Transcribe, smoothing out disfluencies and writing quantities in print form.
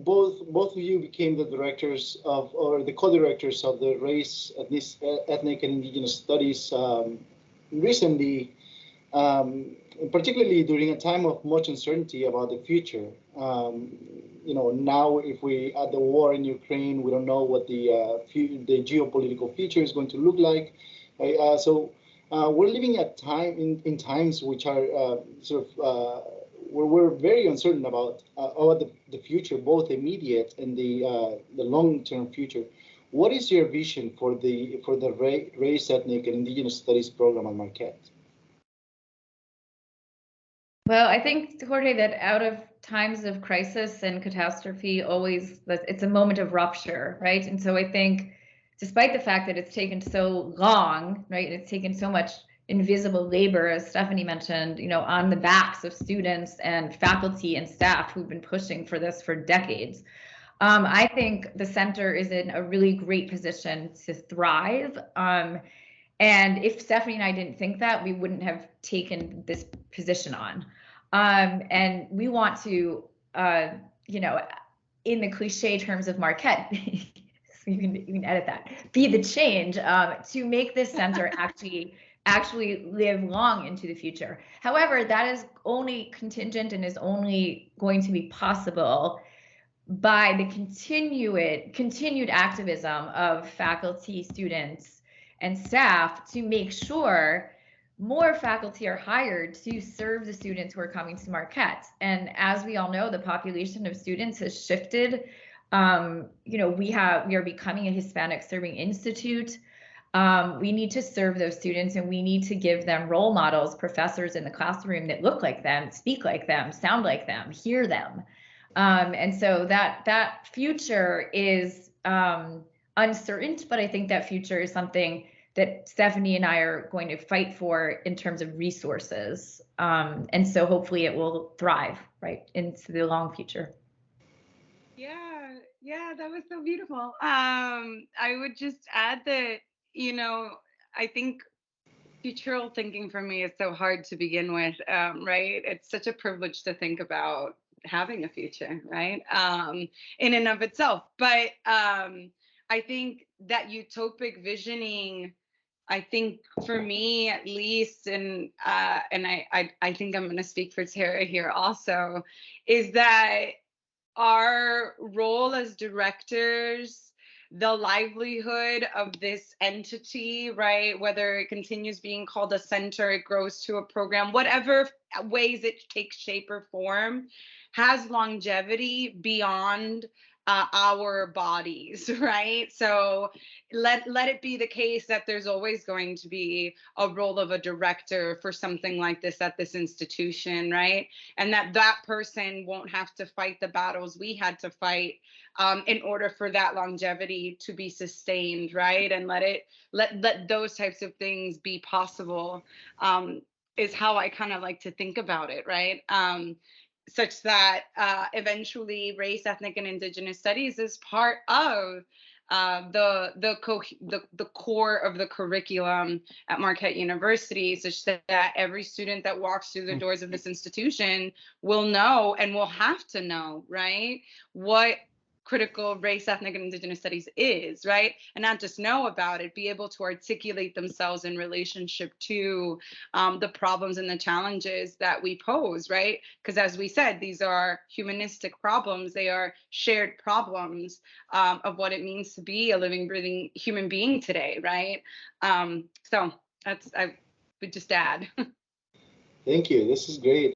both of you became the directors of, or the co-directors of the Race, Ethnic and Indigenous Studies recently, particularly during a time of much uncertainty about the future. Now if we add the war in Ukraine, we don't know what the geopolitical future is going to look like. So we're living at in times which are where we're very uncertain about the future, both immediate and the long-term future. What is your vision for the Race, Ethnic, and Indigenous Studies program at Marquette? Well, I think, Jorge, that out of times of crisis and catastrophe, it's a moment of rupture, right? And so I think, despite the fact that it's taken so long, right, it's taken so much invisible labor, as Stephanie mentioned, on the backs of students and faculty and staff who've been pushing for this for decades. I think the center is in a really great position to thrive. And if Stephanie and I didn't think that, we wouldn't have taken this position on. And we want to, in the cliche terms of Marquette, you can edit that, be the change to make this center actually live long into the future. However, that is only contingent and is only going to be possible by the continued activism of faculty, students, and staff to make sure more faculty are hired to serve the students who are coming to Marquette. And as we all know, the population of students has shifted. We are becoming a Hispanic serving institute. We need to serve those students, and we need to give them role models, professors in the classroom that look like them, speak like them, sound like them, hear them. And so that future is uncertain, but I think that future is something that Stephanie and I are going to fight for in terms of resources. And so hopefully it will thrive right into the long future. Yeah, that was so beautiful. I would just add that, I think futural thinking for me is so hard to begin with, right? It's such a privilege to think about having a future, right? In and of itself. But I think that utopic visioning, I think for me at least, and I think I'm going to speak for Tara here also, is that our role as directors, the livelihood of this entity, right, whether it continues being called a center, it grows to a program, whatever ways it takes shape or form, has longevity beyond our bodies, right? So let it be the case that there's always going to be a role of a director for something like this at this institution, right? And that person won't have to fight the battles we had to fight in order for that longevity to be sustained, right? And let those types of things be possible, is how I kind of like to think about it, right? Such that eventually race, ethnic, and indigenous studies is part of the core of the curriculum at Marquette University, such that every student that walks through the doors of this institution will know and will have to know, right, what critical race, ethnic, and indigenous studies is, right? And not just know about it, be able to articulate themselves in relationship to the problems and the challenges that we pose, right? Because as we said, these are humanistic problems. They are shared problems of what it means to be a living, breathing human being today, right? So I would just add. Thank you. This is great.